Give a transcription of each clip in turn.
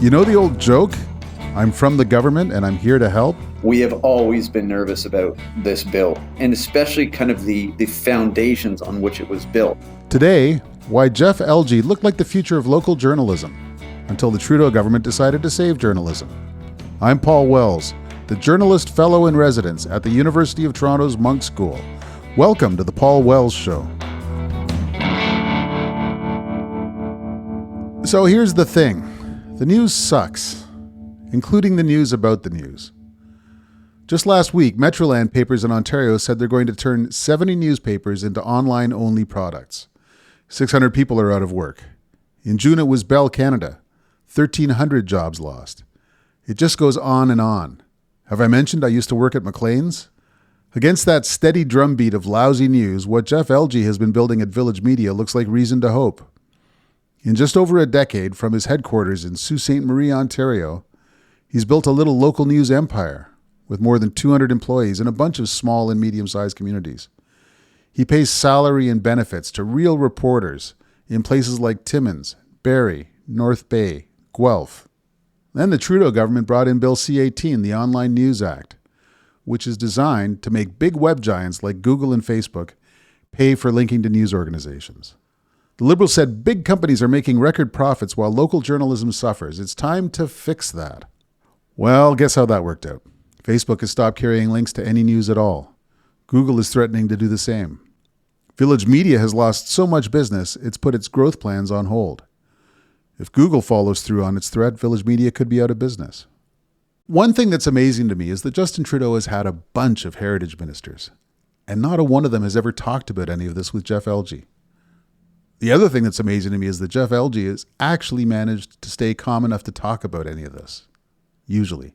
You know the old joke? I'm from the government and I'm here to help? We have always been nervous about this bill, and especially kind of the foundations on which it was built. Today, why Jeff Elgie looked like the future of local journalism until the Trudeau government decided to save journalism. I'm Paul Wells, the journalist fellow in residence at the University of Toronto's Monk School. Welcome to the Paul Wells Show. So here's the thing. The news sucks, including the news about the news. Just last week, Metroland papers in Ontario said they're going to turn 70 newspapers into online-only products. 600 people are out of work. In June, it was Bell Canada. 1,300 jobs lost. It just goes on and on. Have I mentioned I used to work at Maclean's? Against that steady drumbeat of lousy news, what Jeff Elgie has been building at Village Media looks like reason to hope. In just over a decade, from his headquarters in Sault Ste. Marie, Ontario, he's built a little local news empire with more than 200 employees in a bunch of small and medium-sized communities. He pays salary and benefits to real reporters in places like Timmins, Barrie, North Bay, Guelph. Then the Trudeau government brought in Bill C-18, the Online News Act, which is designed to make big web giants like Google and Facebook pay for linking to news organizations. The Liberals said big companies are making record profits while local journalism suffers. It's time to fix that. Well, guess how that worked out. Facebook has stopped carrying links to any news at all. Google is threatening to do the same. Village Media has lost so much business, it's put its growth plans on hold. If Google follows through on its threat, Village Media could be out of business. One thing that's amazing to me is that Justin Trudeau has had a bunch of heritage ministers, and not a one of them has ever talked about any of this with Jeff Elgie. The other thing that's amazing to me is that Jeff Elgie has actually managed to stay calm enough to talk about any of this, usually.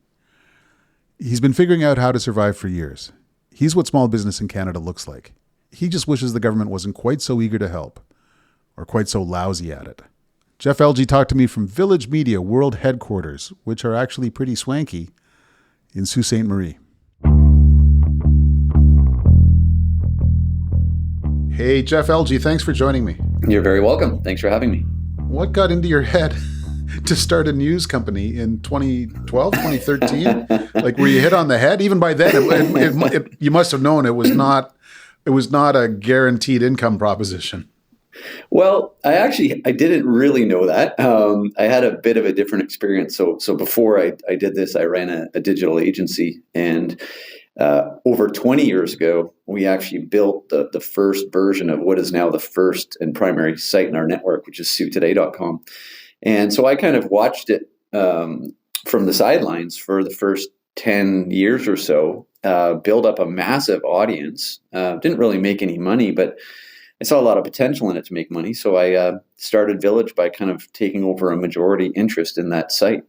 He's been figuring out how to survive for years. He's what small business in Canada looks like. He just wishes the government wasn't quite so eager to help, or quite so lousy at it. Jeff Elgie talked to me from Village Media World Headquarters, which are actually pretty swanky, in Sault Ste. Marie. Hey, Jeff Elgie, thanks for joining me. You're very welcome. Thanks for having me. What got into your head to start a news company in 2012, 2013? Like, were you hit on the head? Even by then, you must have known it was not a guaranteed income proposition. Well, I didn't really know that. I had a bit of a different experience. So before I did this, I ran a digital agency, and over 20 years ago, we actually built the first version of what is now the first and primary site in our network, which is SiouxToday.com. And so I kind of watched it from the sidelines for the first 10 years or so, build up a massive audience. Didn't really make any money, but I saw a lot of potential in it to make money. So I started Village by kind of taking over a majority interest in that site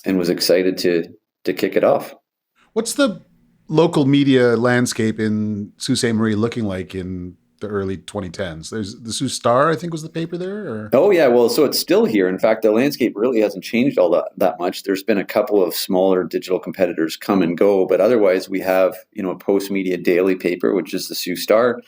and was excited to kick it off. What's the local media landscape in Sault Ste. Marie looking like in the early 2010s? There's the Sault Star, I think, was the paper there? Or? Oh, yeah. Well, so it's still here. In fact, the landscape really hasn't changed all that much. There's been a couple of smaller digital competitors come and go, but otherwise we have, a post-media daily paper, which is the Sault Star.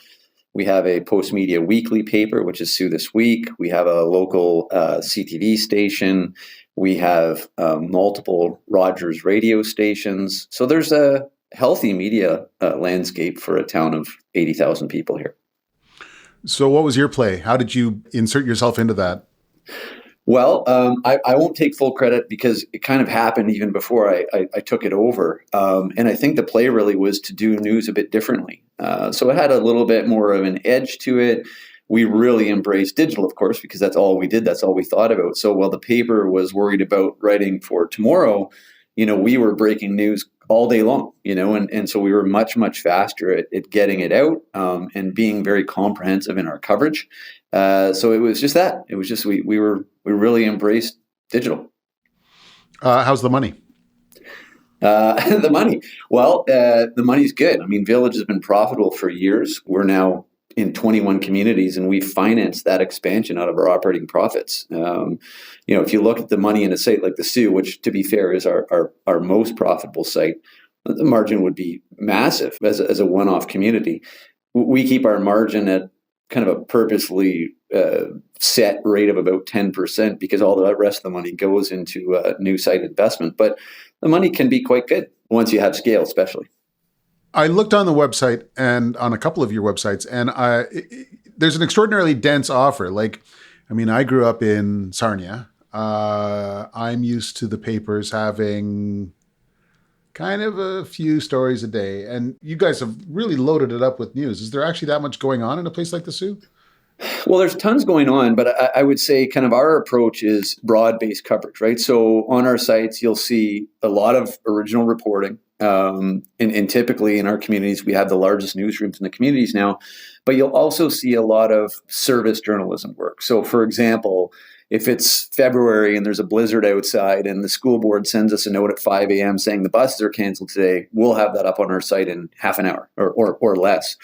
We have a post-media weekly paper, which is Sault This Week. We have a local CTV station. We have multiple Rogers radio stations. So there's a healthy media landscape for a town of 80,000 people here. So what was your play? How did you insert yourself into that? Well, I won't take full credit because it kind of happened even before I took it over. And I think the play really was to do news a bit differently. So it had a little bit more of an edge to it. We really embraced digital, of course, because that's all we did. That's all we thought about. So while the paper was worried about writing for tomorrow, we were breaking news all day long, and so we were much, much faster at getting it out and being very comprehensive in our coverage. So it was just that. It was just we really embraced digital. How's the money? The money. Well, the money's good. I mean, Village has been profitable for years. We're now in 21 communities, and we financed that expansion out of our operating profits. If you look at the money in a site like the Sioux, which to be fair is our most profitable site, the margin would be massive as a one-off community. We keep our margin at kind of a purposely set rate of about 10% because all the rest of the money goes into new site investment. But the money can be quite good once you have scale, especially. I looked on the website and on a couple of your websites, and there's an extraordinarily dense offer. Like, I mean, I grew up in Sarnia. I'm used to the papers having kind of a few stories a day, and you guys have really loaded it up with news. Is there actually that much going on in a place like the Sioux? Well, there's tons going on, but I would say kind of our approach is broad-based coverage, right? So on our sites, you'll see a lot of original reporting. And typically in our communities, we have the largest newsrooms in the communities now, but you'll also see a lot of service journalism work. So for example, if it's February and there's a blizzard outside and the school board sends us a note at 5 a.m. saying the buses are canceled today, we'll have that up on our site in half an hour or less.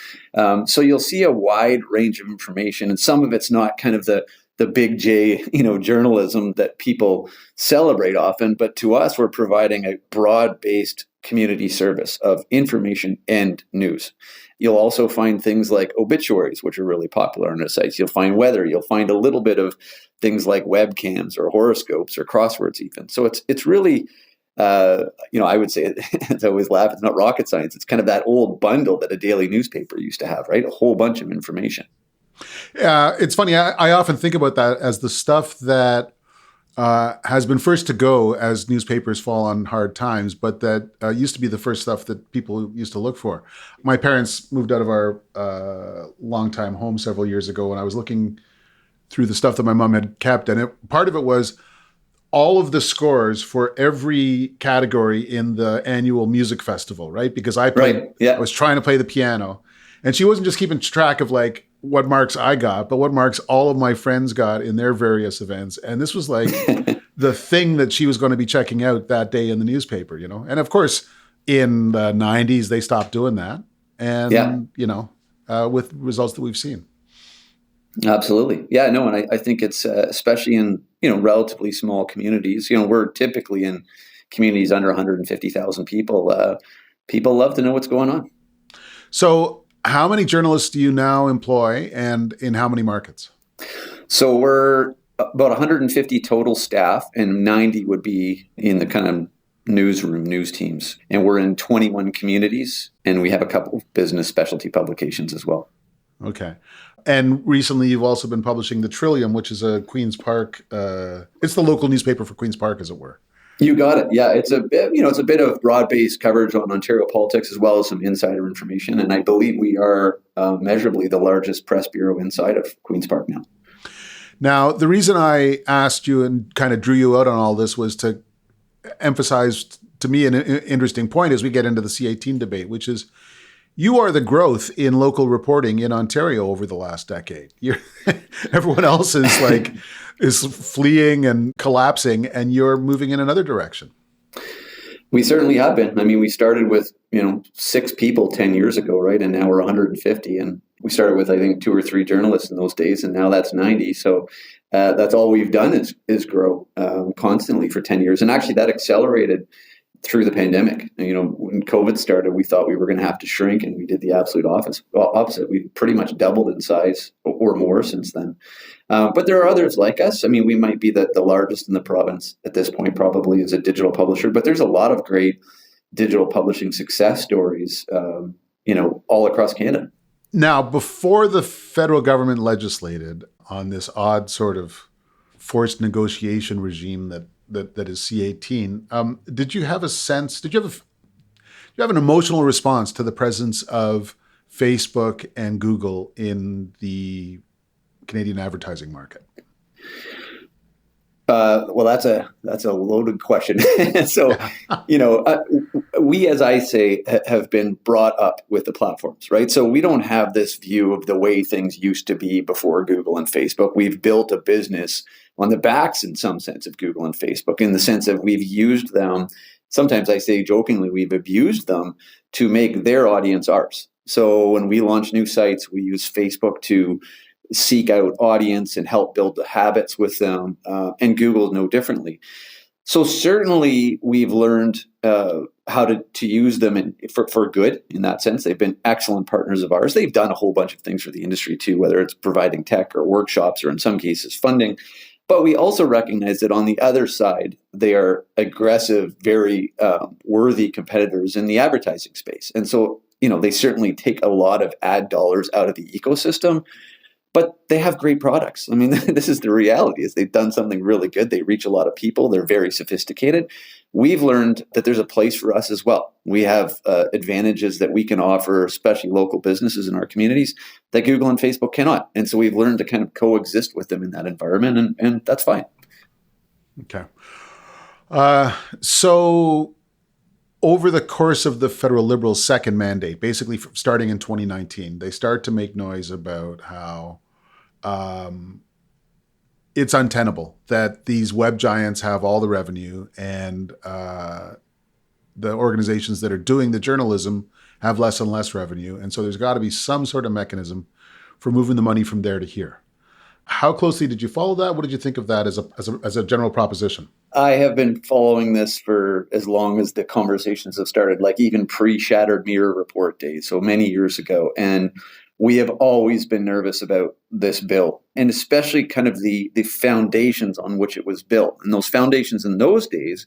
So you'll see a wide range of information, and some of it's not kind of the big J, journalism that people celebrate often, but to us, we're providing a broad-based community service of information and news. You'll also find things like obituaries, which are really popular on our sites. You'll find weather. You'll find a little bit of things like webcams or horoscopes or crosswords even. So it's really, I would say, I always laugh, it's not rocket science. It's kind of that old bundle that a daily newspaper used to have, right? A whole bunch of information. Yeah, it's funny. I often think about that as the stuff that has been first to go as newspapers fall on hard times, but that used to be the first stuff that people used to look for. My parents moved out of our longtime home several years ago, and I was looking through the stuff that my mom had kept, and part of it was all of the scores for every category in the annual music festival, right? Because I was trying to play the piano, and she wasn't just keeping track of like what marks I got, but what marks all of my friends got in their various events. And this was like the thing that she was going to be checking out that day in the newspaper, And of course, in the 90s, they stopped doing that. And, with results that we've seen. Absolutely. Yeah, no, and I think it's especially in, relatively small communities, we're typically in communities under 150,000 people. People love to know what's going on. So how many journalists do you now employ, and in how many markets? So we're about 150 total staff, and 90 would be in the kind of news teams. And we're in 21 communities, and we have a couple of business specialty publications as well. Okay. And recently you've also been publishing The Trillium, which is a Queen's Park, it's the local newspaper for Queen's Park, as it were. You got it. Yeah, it's a bit, it's a bit of broad-based coverage on Ontario politics as well as some insider information. And I believe we are measurably the largest press bureau inside of Queen's Park now. Now, the reason I asked you and kind of drew you out on all this was to emphasize to me an interesting point as we get into the C-18 debate, which is you are the growth in local reporting in Ontario over the last decade. Everyone else is fleeing and collapsing, and you're moving in another direction. We certainly have been. I mean, we started with 6 people 10 years ago, right? And now we're 150. And we started with, I think, 2 or 3 journalists in those days, and now that's 90. So that's all we've done is grow constantly for 10 years. And actually, that accelerated through the pandemic. When COVID started, we thought we were going to have to shrink, and we did the absolute opposite. We've pretty much doubled in size or more since then. But there are others like us. I mean, we might be the largest in the province at this point, probably as a digital publisher, but there's a lot of great digital publishing success stories, all across Canada. Now, before the federal government legislated on this odd sort of forced negotiation regime that is C-18, did you have a sense, did you have an emotional response to the presence of Facebook and Google in the Canadian advertising market? Well, that's a loaded question. So, we, as I say, have been brought up with the platforms, right? So we don't have this view of the way things used to be before Google and Facebook. We've built a business on the backs, in some sense, of Google and Facebook, in the sense of we've used them. Sometimes I say jokingly, we've abused them to make their audience ours. So when we launch new sites, we use Facebook to seek out audience and help build the habits with them, and Google no differently. So certainly we've learned how to use them for good in that sense. They've been excellent partners of ours. They've done a whole bunch of things for the industry too, whether it's providing tech or workshops or in some cases funding. But we also recognize that on the other side, they are aggressive, very worthy competitors in the advertising space. And so, they certainly take a lot of ad dollars out of the ecosystem, but they have great products. I mean, this is the reality, is they've done something really good. They reach a lot of people. They're very sophisticated. We've learned that there's a place for us as well. We have advantages that we can offer, especially local businesses in our communities, that Google and Facebook cannot. And so we've learned to kind of coexist with them in that environment, and that's fine. Okay. So over the course of the federal Liberals' second mandate, basically starting in 2019, they start to make noise about how it's untenable that these web giants have all the revenue and the organizations that are doing the journalism have less and less revenue. And so there's got to be some sort of mechanism for moving the money from there to here. How closely did you follow that? What did you think of that as a general proposition? I have been following this for as long as the conversations have started, like even pre-Shattered Mirror report days, so many years ago. And we have always been nervous about this bill, and especially kind of the foundations on which it was built. And those foundations in those days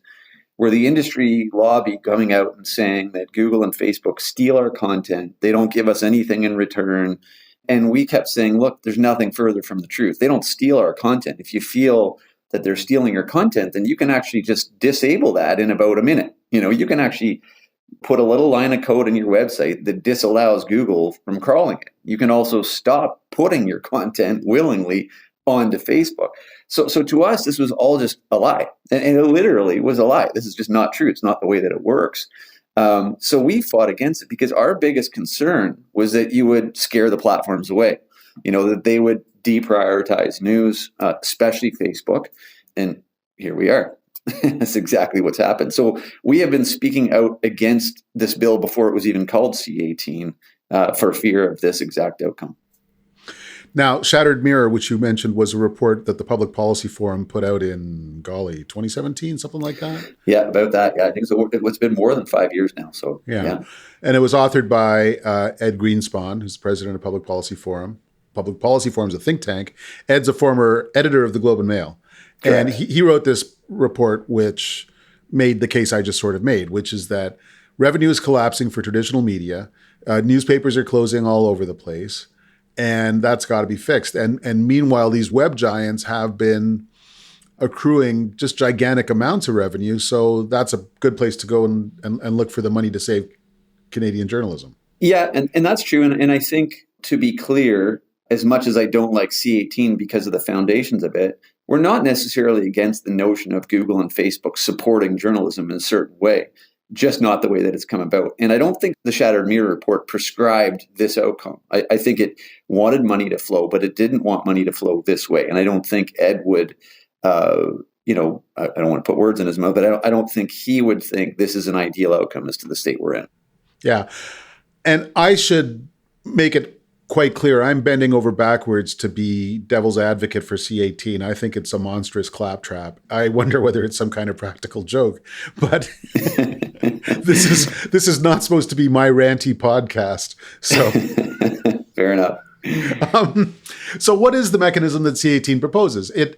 were the industry lobby coming out and saying that Google and Facebook steal our content. They don't give us anything in return. And we kept saying, look, there's nothing further from the truth. They don't steal our content. If you feel that they're stealing your content, then you can actually just disable that in about a minute. You can actually put a little line of code in your website that disallows Google from crawling it. You can also stop putting your content willingly onto Facebook. So to us, this was all just a lie. And it literally was a lie. This is just not true. It's not the way that it works. So we fought against it because our biggest concern was that you would scare the platforms away, that they would deprioritize news, especially Facebook. And here we are. That's exactly what's happened. So we have been speaking out against this bill before it was even called C-18 for fear of this exact outcome. Now, Shattered Mirror, which you mentioned, was a report that the Public Policy Forum put out in, 2017, something like that? Yeah, about that. Yeah, I think it's been more than 5 years now. So, yeah. And it was authored by Ed Greenspan, who's the president of Public Policy Forum. Public Policy Forum is a think tank. Ed's a former editor of the Globe and Mail. Correct. And he wrote this report, which made the case I just sort of made, which is that revenue is collapsing for traditional media. Newspapers are closing all over the place. And that's got to be fixed. And meanwhile, these web giants have been accruing just gigantic amounts of revenue. So that's a good place to go and look for the money to save Canadian journalism. Yeah, and that's true. And I think, to be clear, as much as I don't like C-18 because of the foundations of it, we're not necessarily against the notion of Google and Facebook supporting journalism in a certain way. Just not the way that it's come about. And I don't think the Shattered Mirror report prescribed this outcome. I think it wanted money to flow, but it didn't want money to flow this way. And I don't think Ed would, I don't want to put words in his mouth, but I don't think he would think this is an ideal outcome as to the state we're in. Yeah. And I should make it quite clear, I'm bending over backwards to be devil's advocate for C-18. I think it's a monstrous claptrap. I wonder whether it's some kind of practical joke, but this is not supposed to be my ranty podcast. So fair enough. So what is the mechanism that C-18 proposes? It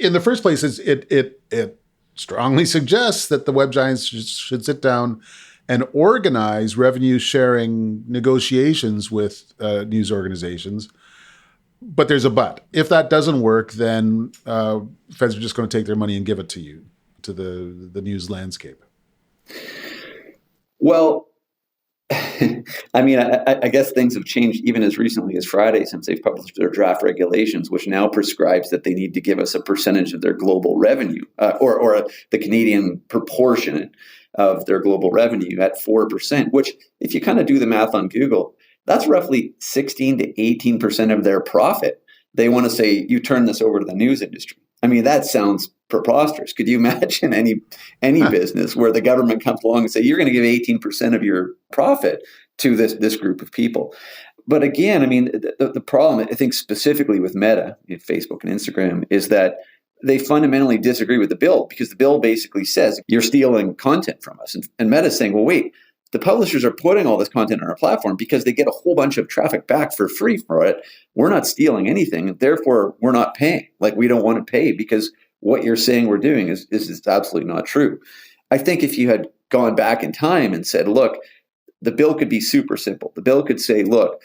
in the first place, it strongly suggests that the web giants should sit down and organize revenue-sharing negotiations with news organizations. But there's a but. If that doesn't work, then feds are just going to take their money and give it to you, to the news landscape. Well, I mean, I guess things have changed even as recently as Friday since they've published their draft regulations, which now prescribes that they need to give us a percentage of their global revenue, or the Canadian proportionate of their global revenue at 4%, which if you kind of do the math on Google, that's roughly 16 to 18% of their profit. They want to say, you turn this over to the news industry. I mean, that sounds preposterous. Could you imagine any business where the government comes along and say, you're going to give 18% of your profit to this group of people? But again, I mean, the problem, I think specifically with Meta, Facebook and Instagram, is that they fundamentally disagree with the bill, because the bill basically says you're stealing content from us. And Meta's saying, well, wait, the publishers are putting all this content on our platform because they get a whole bunch of traffic back for free for it. We're not stealing anything, and therefore we're not paying. Like, we don't want to pay because what you're saying we're doing is absolutely not true. I think if you had gone back in time and said, look, the bill could be super simple. The bill could say, look,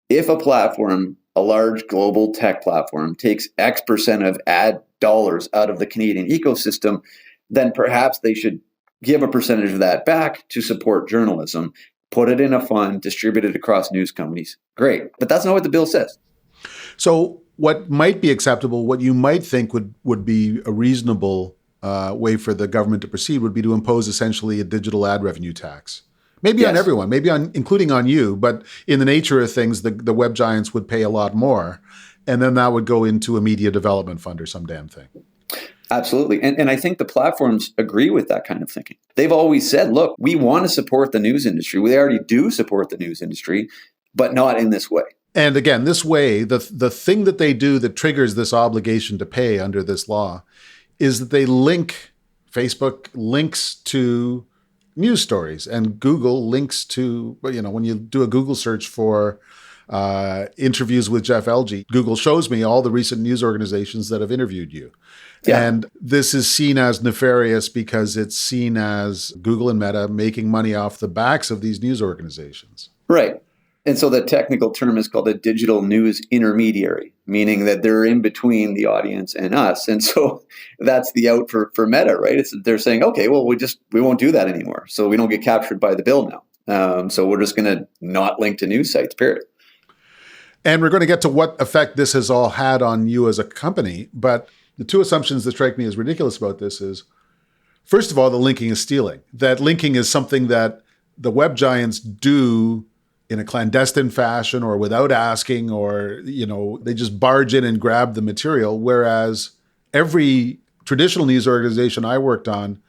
if a platform, a large global tech platform, takes X percent of ad dollars out of the Canadian ecosystem, then perhaps they should give a percentage of that back to support journalism, put it in a fund, distribute it across news companies. Great. But that's not what the bill says. So what might be acceptable, what you might think would be a reasonable way for the government to proceed would be to impose essentially a digital ad revenue tax. Maybe on everyone, maybe including on you, but in the nature of things, the web giants would pay a lot more. And then that would go into a media development fund or some damn thing. Absolutely. And I think the platforms agree with that kind of thinking. They've always said, look, we want to support the news industry. We already do support the news industry, but not in this way. And again, this way, the thing that they do that triggers this obligation to pay under this law is that they link, Facebook links to news stories, and Google links to, when you do a Google search for interviews with Jeff Elgie, Google shows me all the recent news organizations that have interviewed you. Yeah. And this is seen as nefarious because it's seen as Google and Meta making money off the backs of these news organizations. Right. And so the technical term is called a digital news intermediary, meaning that they're in between the audience and us. And so that's the out for Meta, right? They're saying, okay, well, we won't do that anymore. So we don't get captured by the bill now. So we're just going to not link to news sites, period. And we're going to get to what effect this has all had on you as a company. But the two assumptions that strike me as ridiculous about this is, first of all, the linking is stealing. That linking is something that the web giants do in a clandestine fashion or without asking, or, they just barge in and grab the material. Whereas every traditional news organization I worked on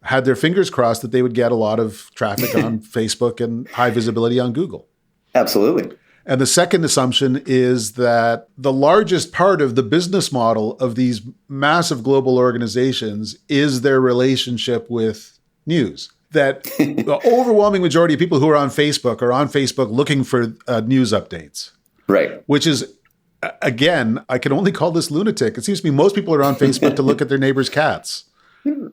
had their fingers crossed that they would get a lot of traffic on Facebook and high visibility on Google. Absolutely. And the second assumption is that the largest part of the business model of these massive global organizations is their relationship with news. That the overwhelming majority of people who are on Facebook looking for news updates. Right. Which is, again, I can only call this lunatic. It seems to me most people are on Facebook to look at their neighbor's cats.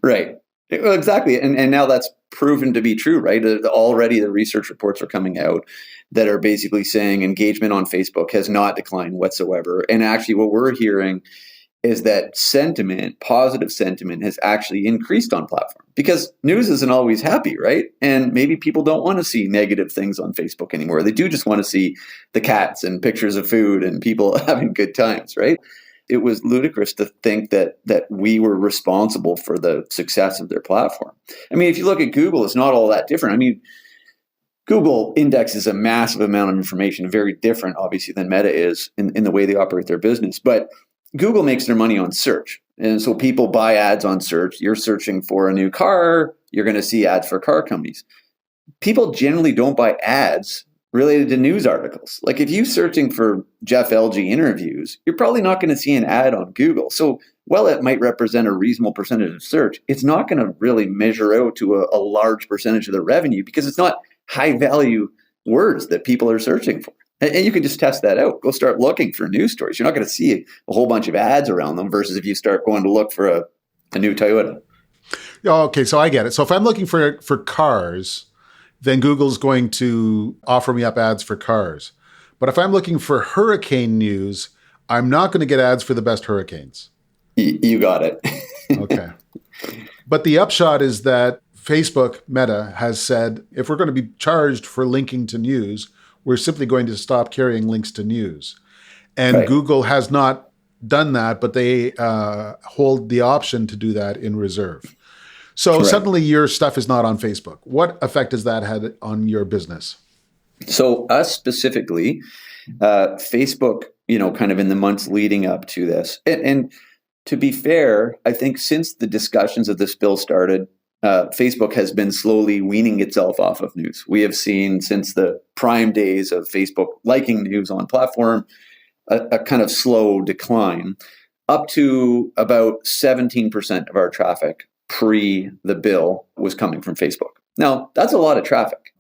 Right. Well, exactly. And now that's proven to be true, right? Already the research reports are coming out that are basically saying engagement on Facebook has not declined whatsoever. And actually what we're hearing is that positive sentiment has actually increased on platform, because news isn't always happy, right? And maybe people don't want to see negative things on Facebook anymore. They do just want to see the cats and pictures of food and people having good times, right? It was ludicrous to think that we were responsible for the success of their platform. I mean, if you look at Google, it's not all that different. I mean, Google indexes a massive amount of information, very different, obviously, than Meta is in the way they operate their business. But Google makes their money on search. And so people buy ads on search. You're searching for a new car, you're going to see ads for car companies. People generally don't buy ads related to news articles. Like if you're searching for Jeff Elgie interviews, you're probably not going to see an ad on Google. So while it might represent a reasonable percentage of search, it's not going to really measure out to a large percentage of the revenue, because it's not high value words that people are searching for. And you can just test that out. Go start looking for news stories. You're not going to see a whole bunch of ads around them versus if you start going to look for a new Toyota. Okay, so I get it. So if I'm looking for cars, then Google's going to offer me up ads for cars. But if I'm looking for hurricane news, I'm not going to get ads for the best hurricanes. You got it. Okay. But the upshot is that Facebook, Meta, has said, if we're going to be charged for linking to news, we're simply going to stop carrying links to news. And right. Google has not done that, but they hold the option to do that in reserve. So Correct. Suddenly your stuff is not on Facebook. What effect has that had on your business? So us specifically, Facebook, kind of in the months leading up to this. And to be fair, I think since the discussions of this bill started, Facebook has been slowly weaning itself off of news. We have seen since the prime days of Facebook liking news on platform, a kind of slow decline. up to about 17% of our traffic pre the bill was coming from Facebook. Now, that's a lot of traffic.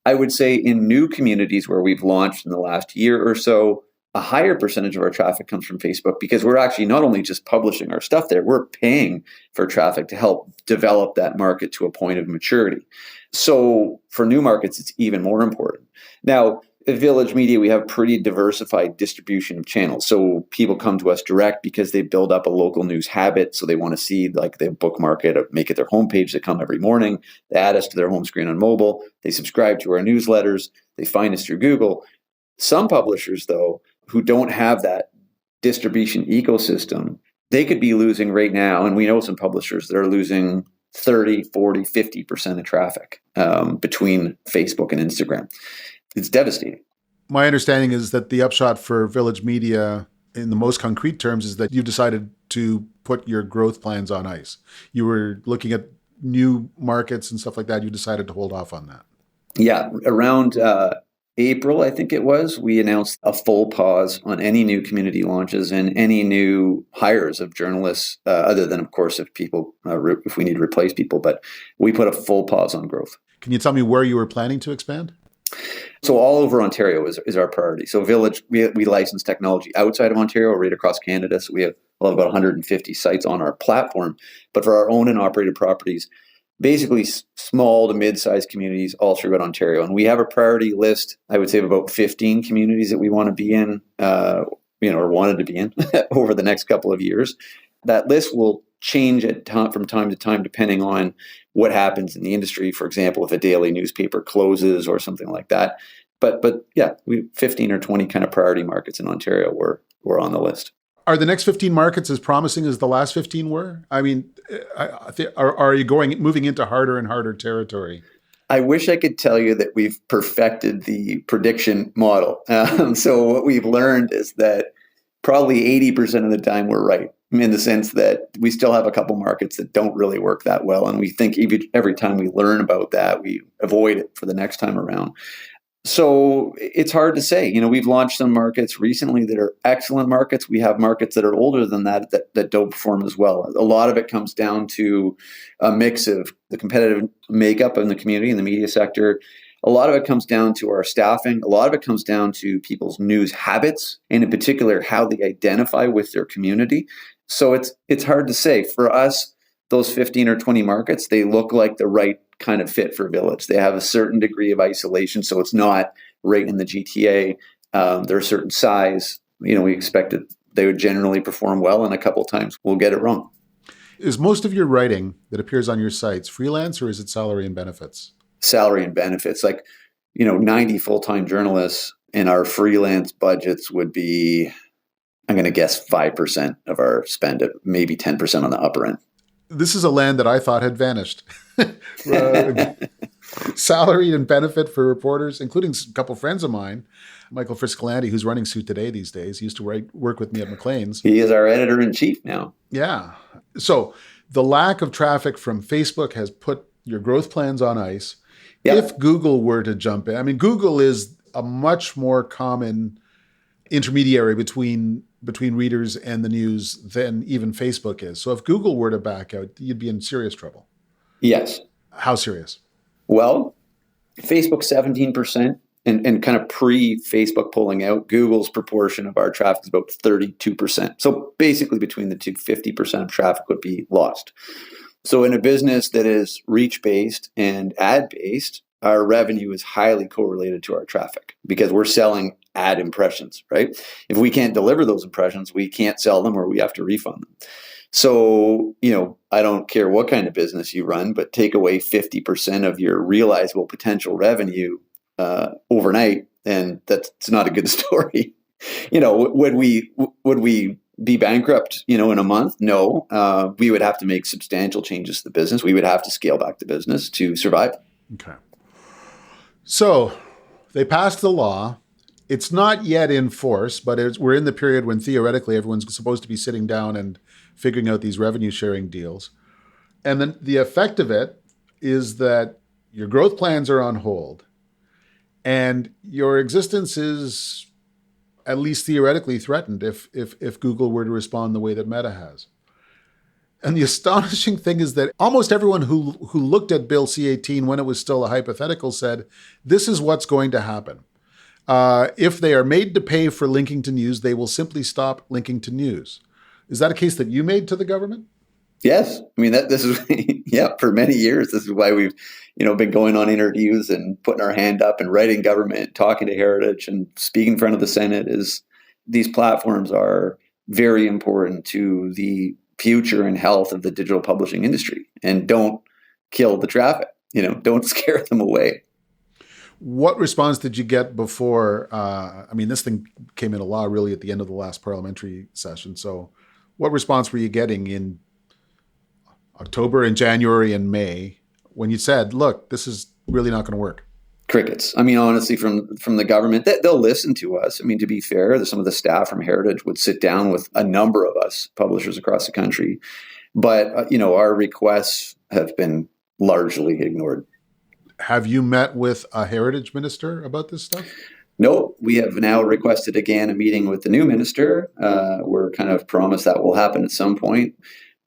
I would say in new communities where we've launched in the last year or so, a higher percentage of our traffic comes from Facebook because we're actually not only just publishing our stuff there, we're paying for traffic to help develop that market to a point of maturity. So for new markets, it's even more important. Now, at Village Media, we have pretty diversified distribution of channels. So people come to us direct because they build up a local news habit. So they want to see, like, they bookmark it or make it their homepage. They come every morning. They add us to their home screen on mobile. They subscribe to our newsletters. They find us through Google. Some publishers, though, who don't have that distribution ecosystem, they could be losing right now. And we know some publishers that are losing 30, 40, 50% of traffic between Facebook and Instagram. It's devastating. My understanding is that the upshot for Village Media in the most concrete terms is that you decided to put your growth plans on ice. You were looking at new markets and stuff like that. You decided to hold off on that. Yeah. Around April, I think it was, we announced a full pause on any new community launches and any new hires of journalists, other than, of course, if we need to replace people. But we put a full pause on growth. Can you tell me where you were planning to expand? So all over Ontario is our priority. So Village, we license technology outside of Ontario, right across Canada. So we'll have about 150 sites on our platform. But for our own and operated properties, basically small to mid-sized communities all throughout Ontario. And we have a priority list, I would say, of about 15 communities that we want to be in, or wanted to be in over the next couple of years. That list will change from time to time depending on what happens in the industry. For example, if a daily newspaper closes or something like that. But yeah, we 15 or 20 kind of priority markets in Ontario were on the list. Are the next 15 markets as promising as the last 15 were? I mean, are you moving into harder and harder territory? I wish I could tell you that we've perfected the prediction model. So what we've learned is that probably 80% of the time we're right, in the sense that we still have a couple markets that don't really work that well. And we think every time we learn about that, we avoid it for the next time around. So it's hard to say. We've launched some markets recently that are excellent markets. We have markets that are older than that don't perform as well. A lot of it comes down to a mix of the competitive makeup in the community, in the media sector. A lot of it comes down to our staffing. A lot of it comes down to people's news habits, and in particular, how they identify with their community. So it's hard to say. For us, those 15 or 20 markets, they look like the right kind of fit for Village. They have a certain degree of isolation, so it's not right in the GTA. They're a certain size. We expect that they would generally perform well, and a couple of times we'll get it wrong. Is most of your writing that appears on your sites freelance, or is it salary and benefits? Salary and benefits. 90 full-time journalists, and our freelance budgets would be, I'm going to guess, 5% of our spend, at maybe 10% on the upper end. This is a land that I thought had vanished. Salary and benefit for reporters, including a couple friends of mine, Michael Friscolanti, who's running Suit Today these days. He used to work with me at Maclean's. He is our editor-in-chief now. Yeah. So the lack of traffic from Facebook has put your growth plans on ice. Yep. If Google were to jump in, I mean, Google is a much more common intermediary between readers and the news than even Facebook is. So if Google were to back out, you'd be in serious trouble. Yes. How serious? Well, Facebook 17%, and kind of pre-Facebook pulling out, Google's proportion of our traffic is about 32%. So basically between the two, 50% of traffic would be lost. So in a business that is reach-based and ad-based, our revenue is highly correlated to our traffic because we're selling ad impressions, right? If we can't deliver those impressions, we can't sell them, or we have to refund them. So, I don't care what kind of business you run, but take away 50% of your realizable potential revenue overnight, and that's not a good story. Would we be bankrupt, in a month? No. We would have to make substantial changes to the business. We would have to scale back the business to survive. Okay. So they passed the law. It's not yet in force, but we're in the period when theoretically everyone's supposed to be sitting down and figuring out these revenue sharing deals. And then the effect of it is that your growth plans are on hold and your existence is at least theoretically threatened if Google were to respond the way that Meta has. And the astonishing thing is that almost everyone who looked at Bill C-18 when it was still a hypothetical said, this is what's going to happen. If they are made to pay for linking to news, they will simply stop linking to news. Is that a case that you made to the government? Yes. I mean, this is, yeah, for many years, this is why we've, been going on interviews and putting our hand up and writing government, talking to Heritage and speaking in front of the Senate. Is these platforms are very important to the future and health of the digital publishing industry, and don't kill the traffic, don't scare them away. What response did you get before? This thing came into law really at the end of the last parliamentary session. So what response were you getting in October and January and May when you said, look, this is really not going to work? Crickets. I mean, honestly, from the government, they'll listen to us. I mean, to be fair, some of the staff from Heritage would sit down with a number of us, publishers across the country. But, our requests have been largely ignored. Have you met with a Heritage minister about this stuff? No, we have now requested again a meeting with the new minister. We're kind of promised that will happen at some point.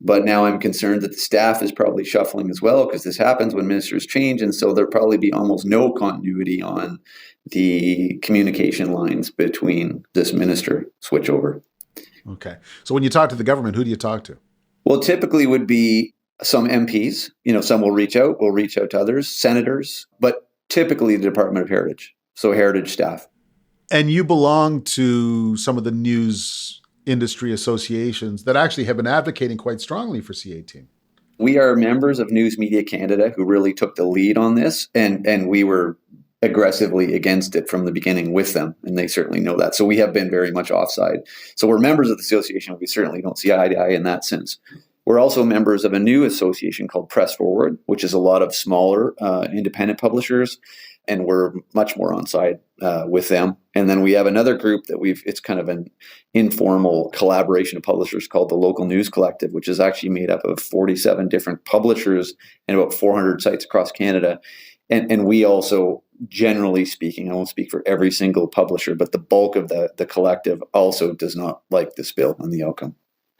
But now I'm concerned that the staff is probably shuffling as well, because this happens when ministers change. And so there'll probably be almost no continuity on the communication lines between this minister switchover. Okay. So when you talk to the government, who do you talk to? Well, typically would be some MPs. Some will reach out. We'll reach out to others, senators, but typically the Department of Heritage. So Heritage staff. And you belong to some of the news industry associations that actually have been advocating quite strongly for C-18. We are members of News Media Canada, who really took the lead on this, and we were aggressively against it from the beginning with them, and they certainly know that. So we have been very much offside. So we're members of the association. We certainly don't see eye to eye in that sense. We're also members of a new association called Press Forward, which is a lot of smaller independent publishers, and we're much more on side with them. And then we have another group that it's kind of an informal collaboration of publishers called the Local News Collective, which is actually made up of 47 different publishers and about 400 sites across Canada. And we also, generally speaking, I won't speak for every single publisher, but the bulk of the collective also does not like this bill and the outcome.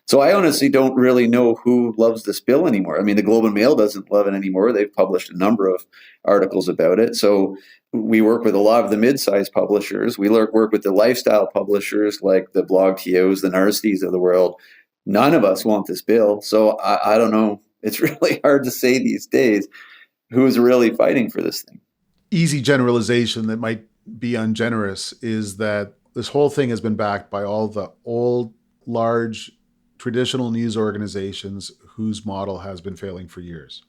So I honestly don't really know who loves this bill anymore. I mean, the Globe and Mail doesn't love it anymore. They've published a number of articles about it. So we work with a lot of the mid-sized publishers. We work with the lifestyle publishers like the Blog TOs, the Narsties of the world. None of us want this bill. So I don't know. It's really hard to say these days who's really fighting for this thing. Easy generalization that might be ungenerous is that this whole thing has been backed by all the old, large, traditional news organizations whose model has been failing for years.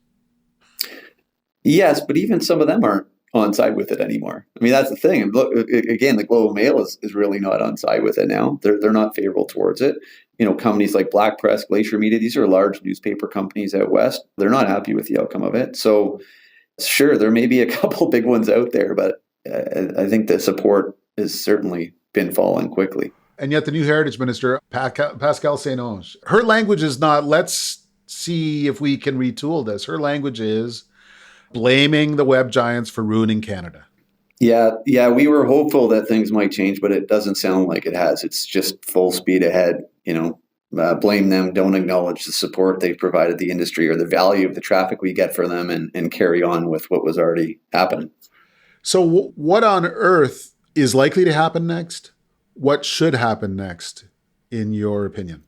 Yes, but even some of them aren't on side with it anymore. I mean, that's the thing. And look, again, the Globe and Mail is really not on side with it now. They're not favorable towards it. Companies like Black Press, Glacier Media, these are large newspaper companies out west. They're not happy with the outcome of it. So sure, there may be a couple big ones out there, but I think the support has certainly been falling quickly. And yet the new Heritage Minister, Pascal Saint-Onge, her language is not, let's see if we can retool this. Her language is blaming the web giants for ruining Canada. Yeah, we were hopeful that things might change, but it doesn't sound like it has. It's just full speed ahead. Blame them, don't acknowledge the support they've provided the industry or the value of the traffic we get for them, and carry on with what was already happening. So what on earth is likely to happen next? What should happen next, in your opinion?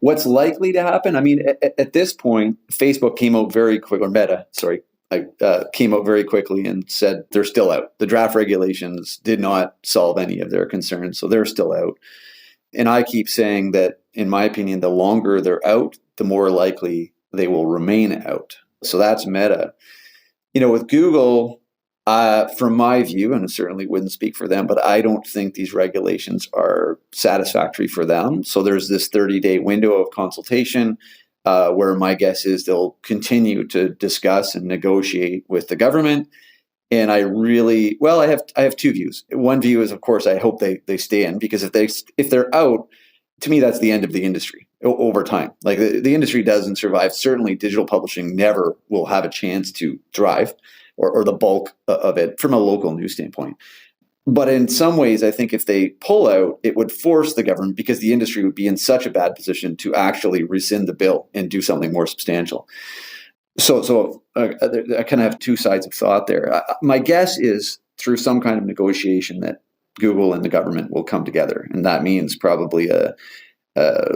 What's likely to happen? I mean, at this point, Facebook came out very quick, or Meta, sorry, came out very quickly and said they're still out. The draft regulations did not solve any of their concerns, so they're still out. And I keep saying that, in my opinion, the longer they're out, the more likely they will remain out. So that's Meta. With Google, from my view, and I certainly wouldn't speak for them, but I don't think these regulations are satisfactory for them. So there's this 30-day window of consultation where my guess is they'll continue to discuss and negotiate with the government. And I have two views. One view is, of course, I hope they stay in, because if they're out, to me, that's the end of the industry over time. Like the industry doesn't survive. Certainly digital publishing never will have a chance to thrive, or the bulk of it from a local news standpoint. But in some ways, I think if they pull out, it would force the government, because the industry would be in such a bad position, to actually rescind the bill and do something more substantial. So I kind of have two sides of thought there. My guess is through some kind of negotiation that Google and the government will come together, and that means probably a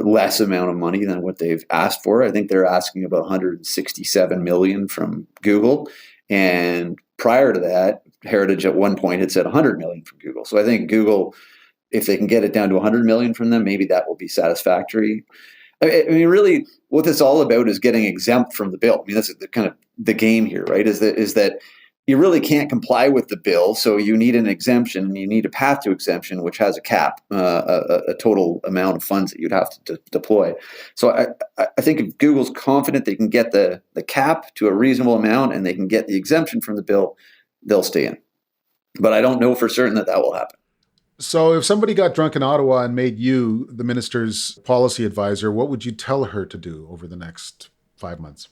less amount of money than what they've asked for. I think they're asking about 167 million from Google, and prior to that, Heritage at one point had said 100 million from Google. So I think Google, if they can get it down to 100 million from them, maybe that will be satisfactory. I mean, really, what this all about is getting exempt from the bill. I mean, that's the kind of the game here, right? Is that you really can't comply with the bill, so you need an exemption, and you need a path to exemption, which has a cap, a total amount of funds that you'd have to deploy. So I think if Google's confident they can get the cap to a reasonable amount and they can get the exemption from the bill, they'll stay in. But I don't know for certain that will happen. So if somebody got drunk in Ottawa and made you the minister's policy advisor, what would you tell her to do over the next 5 months?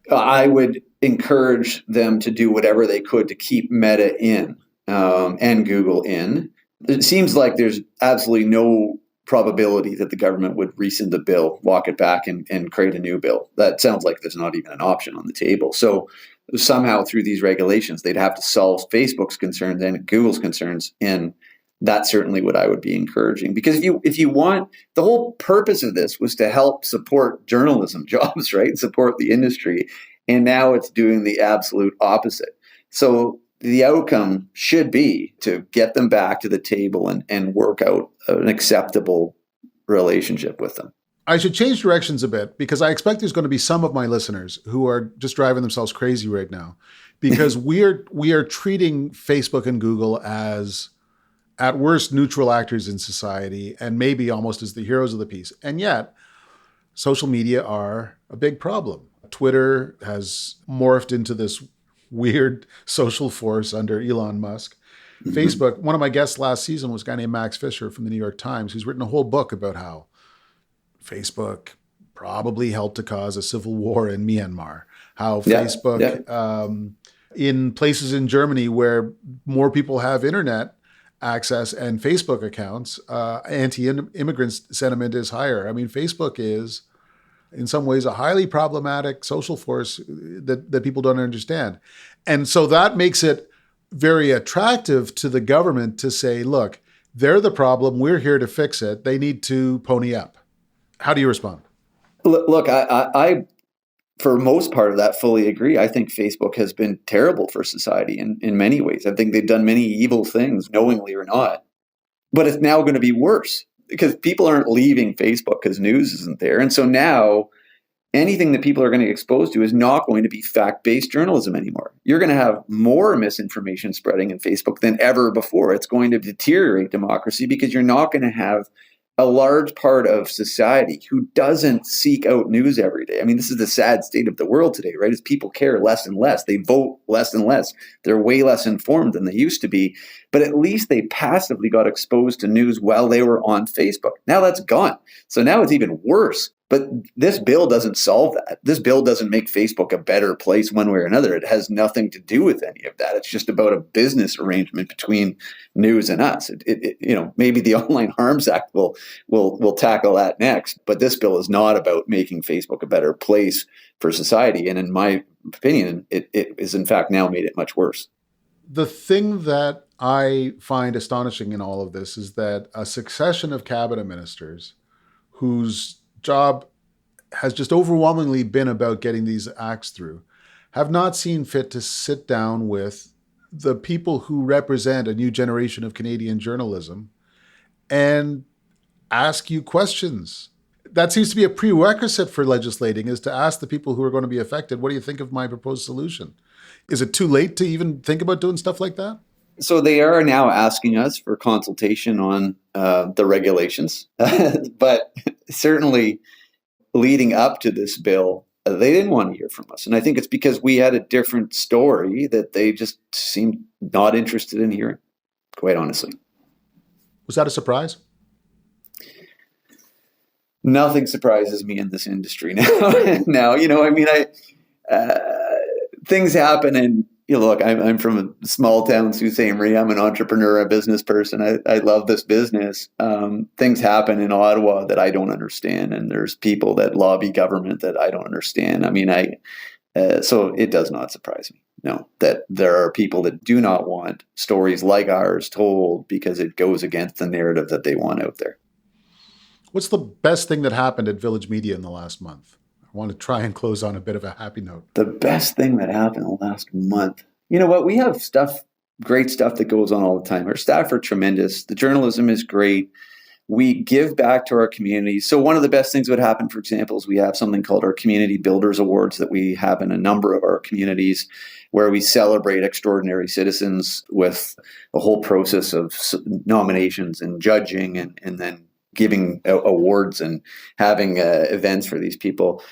I would encourage them to do whatever they could to keep Meta in and Google in. It seems like there's absolutely no probability that the government would rescind the bill, walk it back, and create a new bill. That sounds like there's not even an option on the table. So somehow through these regulations, they'd have to solve Facebook's concerns and Google's concerns, and that's certainly what I would be encouraging. Because if you want, the whole purpose of this was to help support journalism jobs, right? Support the industry. And now it's doing the absolute opposite. So the outcome should be to get them back to the table and work out an acceptable relationship with them. I should change directions a bit, because I expect there's going to be some of my listeners who are just driving themselves crazy right now, because we are treating Facebook and Google as, at worst, neutral actors in society, and maybe almost as the heroes of the piece. And yet, social media are a big problem. Twitter has morphed into this weird social force under Elon Musk. Mm-hmm. Facebook, one of my guests last season was a guy named Max Fisher from the New York Times, who's written a whole book about how Facebook probably helped to cause a civil war in Myanmar, how Facebook, in places in Germany where more people have internet access and Facebook accounts, anti-immigrant sentiment is higher. I mean, Facebook is, in some ways, a highly problematic social force that people don't understand. And so that makes it very attractive to the government to say, look, they're the problem. We're here to fix it. They need to pony up. How do you respond? Look, I for most part of that, fully agree. I think Facebook has been terrible for society in many ways. I think they've done many evil things, knowingly or not. But it's now going to be worse, because people aren't leaving Facebook because news isn't there. And so now anything that people are going to get exposed to is not going to be fact-based journalism anymore. You're going to have more misinformation spreading in Facebook than ever before. It's going to deteriorate democracy, because you're not going to have a large part of society who doesn't seek out news every day. I mean, this is the sad state of the world today, right? Is people care less and less. They vote less and less. They're way less informed than they used to be. But at least they passively got exposed to news while they were on Facebook. Now that's gone. So now it's even worse. But this bill doesn't solve that. This bill doesn't make Facebook a better place one way or another. It has nothing to do with any of that. It's just about a business arrangement between news and us. Maybe the Online Harms Act will tackle that next. But this bill is not about making Facebook a better place for society. And in my opinion, it is in fact now made it much worse. The thing that I find astonishing in all of this is that a succession of cabinet ministers whose job has just overwhelmingly been about getting these acts through have not seen fit to sit down with the people who represent a new generation of Canadian journalism and ask you questions. That seems to be a prerequisite for legislating, is to ask the people who are going to be affected, what do you think of my proposed solution? Is it too late to even think about doing stuff like that? So they are now asking us for consultation on the regulations, but certainly leading up to this bill, they didn't want to hear from us. And I think it's because we had a different story that they just seemed not interested in hearing, quite honestly. Was that a surprise? Nothing surprises me in this industry now. Things happen, and look, I'm from a small town, Sault Ste. Marie. I'm an entrepreneur, a business person. I love this business. Things happen in Ottawa that I don't understand, and there's people that lobby government that I don't understand. I mean, so it does not surprise me, no, that there are people that do not want stories like ours told because it goes against the narrative that they want out there. What's the best thing that happened at Village Media in the last month? I want to try and close on a bit of a happy note. The best thing that happened in the last month. You know what? We have great stuff that goes on all the time. Our staff are tremendous. The journalism is great. We give back to our community. So one of the best things that would happen, for example, is we have something called our Community Builders Awards that we have in a number of our communities where we celebrate extraordinary citizens with a whole process of nominations and judging and then giving awards and having events for these people.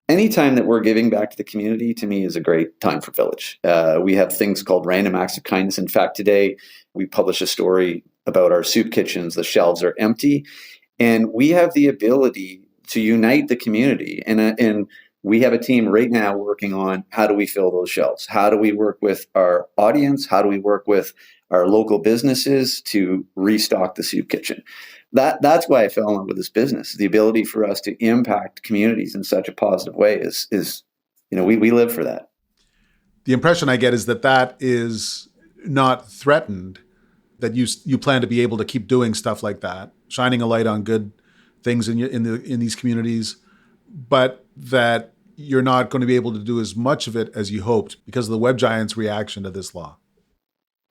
Anytime that we're giving back to the community, to me, is a great time for Village. We have things called random acts of kindness. In fact, today we published a story about our soup kitchens. The shelves are empty, and we have the ability to unite the community. And we have a team right now working on how do we fill those shelves? How do we work with our audience? How do we work with our local businesses to restock the soup kitchen? That's why I fell in love with this business. The ability for us to impact communities in such a positive way is we live for that. The impression I get is that is not threatened, that you plan to be able to keep doing stuff like that, shining a light on good things in these communities, but that you're not going to be able to do as much of it as you hoped because of the web giants' reaction to this law.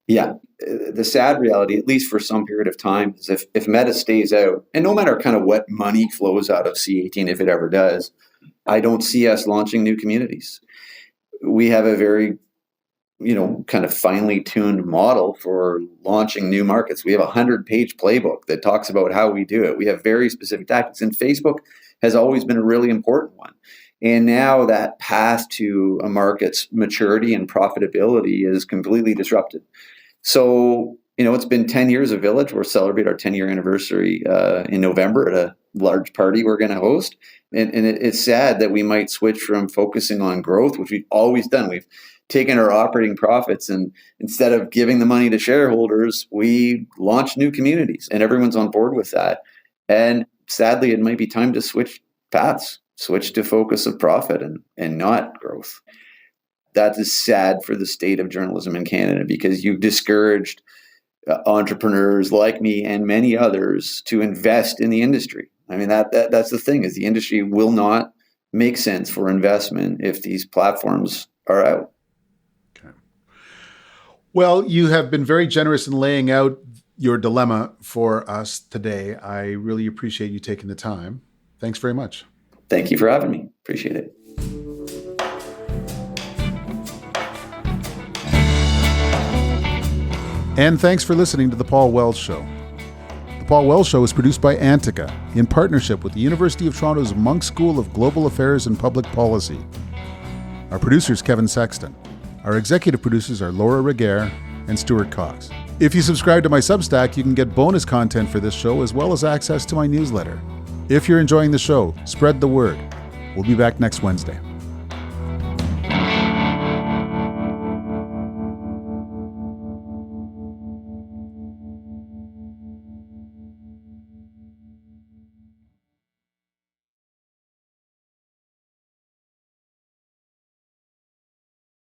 Yeah. The sad reality, at least for some period of time, is if Meta stays out, and no matter kind of what money flows out of C-18, if it ever does, I don't see us launching new communities. We have a very, kind of finely tuned model for launching new markets. We have a 100-page playbook that talks about how we do it. We have very specific tactics, and Facebook has always been a really important one. And now that path to a market's maturity and profitability is completely disrupted. So, it's been 10 years of Village. We'll celebrate our 10-year anniversary in November at a large party we're going to host. And it's sad that we might switch from focusing on growth, which we've always done. We've taken our operating profits, and instead of giving the money to shareholders, we launch new communities, and everyone's on board with that. And sadly, it might be time to switch paths, switch to focus of profit and not growth. That is sad for the state of journalism in Canada because you've discouraged entrepreneurs like me and many others to invest in the industry. I mean, that's the thing, is the industry will not make sense for investment if these platforms are out. Okay. Well, you have been very generous in laying out your dilemma for us today. I really appreciate you taking the time. Thanks very much. Thank you for having me. Appreciate it. And thanks for listening to The Paul Wells Show. The Paul Wells Show is produced by Antica in partnership with the University of Toronto's Munk School of Global Affairs and Public Policy. Our producer is Kevin Sexton. Our executive producers are Laura Reguer and Stuart Cox. If you subscribe to my Substack, you can get bonus content for this show as well as access to my newsletter. If you're enjoying the show, spread the word. We'll be back next Wednesday.